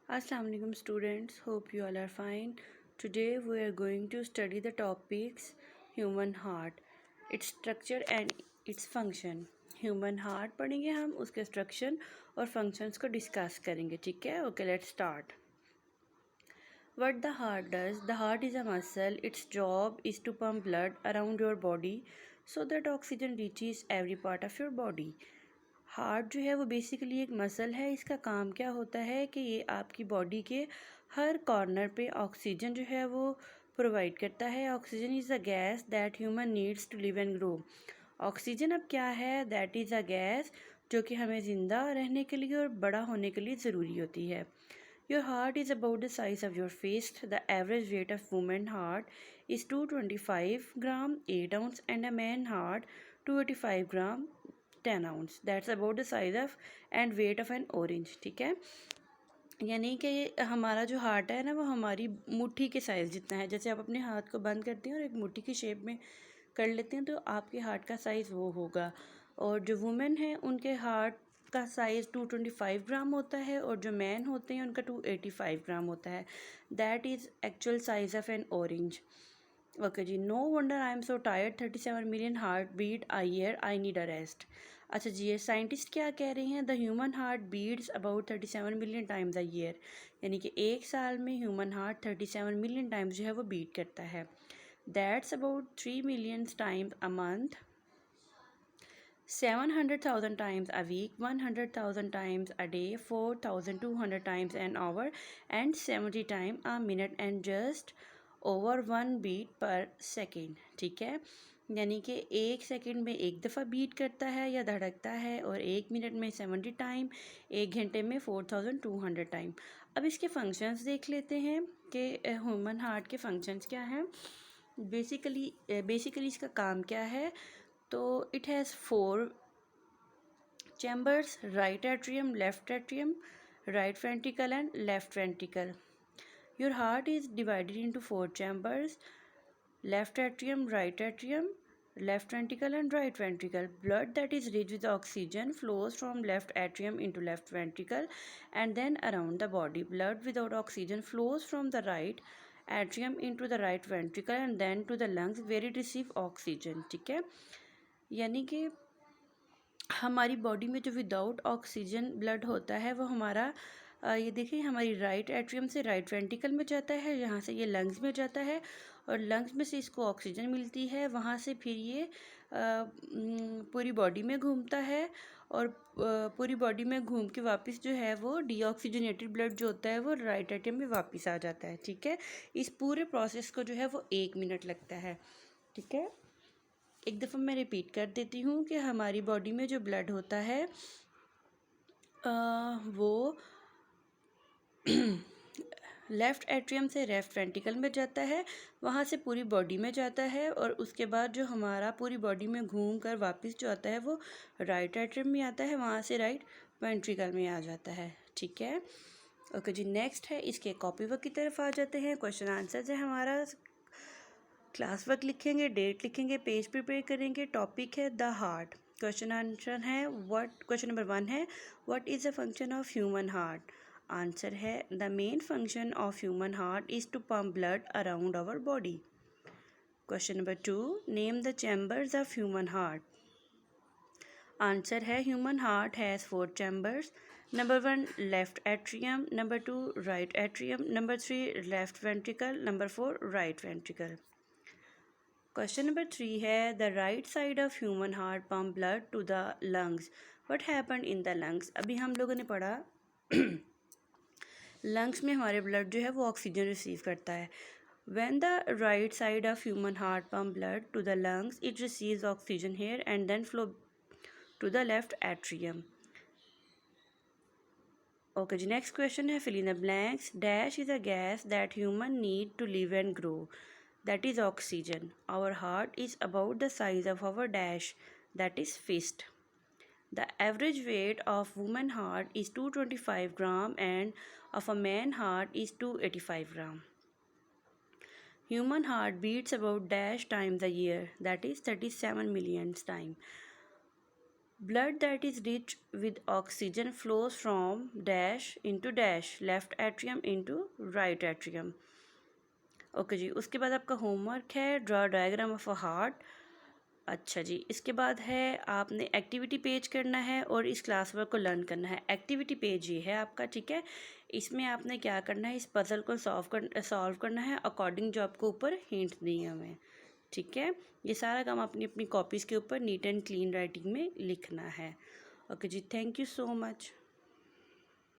Assalamu alaikum students, hope you all are fine. Today we are going to study the topics human heart, its structure and its function. Human heart पढ़ेंगे हम, उसके structure और functions को discuss करेंगे, ठीक है? Okay, let's start. What the heart does, the heart is a muscle. Its job is to pump blood around your body so that oxygen reaches every part of your body. Heart जो है वो basically एक muscle है. इसका काम क्या होता है कि ये आपकी बॉडी के हर कॉर्नर पे ऑक्सीजन जो है वो प्रोवाइड करता है. Oxygen is a gas that human needs to live and grow. Oxygen अब क्या है? दैट इज़ अ गैस जो कि हमें ज़िंदा रहने के लिए और बड़ा होने के लिए ज़रूरी होती है. Your heart is about the size of your fist. The average weight of woman heart is 225 gram 8 ounce and a man heart 285 gram 10 ounce. That's about the size of and weight of an orange. ठीक है, यानी कि हमारा जो heart है ना वो हमारी मुट्ठी के साइज़ जितना है. जैसे आप अपने हाथ को बंद करते हैं और एक मुट्ठी की शेप में कर लेते हैं तो आपके हार्ट का साइज़ वो होगा. और जो वुमेन है उनके हार्ट का साइज़ 225 ग्राम होता है और जो मैन होते हैं उनका 285 ग्राम होता है. That is actual size of an orange. Okay जी, no wonder I am so tired 37 million heart beat a year, I need a rest. अच्छा जी, ये साइंटिस्ट क्या कह रहे हैं? The human heart beats about 37 million times a year. यानी कि एक साल में ह्यूमन हार्ट 37 मिलियन टाइम्स जो है वो बीट करता है. That's about 3 million times a month, 700,000 times a week, 100,000 times a day, 4,200 times an hour, and 70 times a minute, and just over 1 beat per second. ठीक है, यानी कि एक सेकंड में एक दफ़ा बीट करता है या धड़कता है और एक मिनट में 70 टाइम, एक घंटे में 4,200 टाइम. अब इसके फंक्शंस देख लेते हैं कि ह्यूमन हार्ट के फंक्शंस क्या हैं. बेसिकली इसका काम क्या है. तो it has 4 chambers: right atrium, left atrium, right ventricle and left ventricle. Your heart is divided into 4 chambers: left atrium, right atrium, left ventricle and right ventricle. Blood that is rich with oxygen flows from left atrium into left ventricle and then around the body. Blood without oxygen flows from the right atrium into the right ventricle and then to the lungs where it receives oxygen. ठीक है, यानी कि हमारी body में जो without oxygen blood होता है वो हमारा ये देखिए हमारी राइट एट्रियम से राइट वेंट्रिकल में जाता है, यहाँ से ये लंग्स में जाता है और लंग्स में से इसको ऑक्सीजन मिलती है. वहाँ से फिर ये पूरी बॉडी में घूमता है और पूरी बॉडी में घूम के वापस जो है वो डीऑक्सीजनेटेड ब्लड जो होता है वो राइट एट्रियम में वापस आ जाता है. ठीक है, इस पूरे प्रोसेस को जो है वो 1 मिनट लगता है. ठीक है, एक दफ़ा मैं रिपीट कर देती हूँ कि हमारी बॉडी में जो ब्लड होता है वो लेफ़्ट एट्रियम से लेफ़्ट वेंट्रिकल में जाता है, वहाँ से पूरी बॉडी में जाता है और उसके बाद जो हमारा पूरी बॉडी में घूम कर वापस जो आता है वो राइट एट्रियम में आता है, वहाँ से राइट वेंट्रिकल में आ जाता है. ठीक है, ओके जी. नेक्स्ट है, इसके कॉपी वर्क की तरफ आ जाते हैं. क्वेश्चन आंसर है हमारा. क्लास वर्क लिखेंगे, डेट लिखेंगे, पेज प्रिपेयर करेंगे. टॉपिक है द हार्ट. क्वेश्चन आंसर है क्वेश्चन नंबर 1 है what is the function of human heart. Answer है the main function of human heart is to pump blood around our body. Question number 2, name the chambers of human heart. Answer है human heart has 4 chambers. Number 1 left atrium, number 2 right atrium, number 3 left ventricle, number 4 right ventricle. Question number 3 है the right side of human heart pump blood to the lungs. What happen in the lungs. अभी हम लोगों ने पढ़ा lungs में हमारे blood जो है वो ऑक्सीजन रिसीव करता है. When the right side of human heart pump blood to the lungs it receives oxygen here and then flow to the left atrium. Okay जी, नेक्स्ट क्वेश्चन है fill in the blanks. Dash is a gas that human need to live and grow. That is oxygen. Our heart is about the size of our dash, that is fist. The average weight of woman heart is 225 gram and of a man heart is 285 gram. Human heart beats about dash times a year, that is 37 million times. Blood that is rich with oxygen flows from dash into dash, left atrium into right atrium. Okay जी, उसके बाद आपका homework है draw diagram of a heart. अच्छा जी, इसके बाद है आपने एक्टिविटी पेज करना है और इस क्लास वर्क को लर्न करना है। एक्टिविटी पेज ये है आपका, ठीक है। इसमें आपने क्या करना है, इस पजल को सॉल्व करना है अकॉर्डिंग जो आपको ऊपर हिंट दी है हमें, ठीक है। ये सारा काम अपनी अपनी कॉपीज़ के ऊपर नीट एंड क्लीन राइटिंग में लिखना है। ओके जी, थैंक यू सो मच।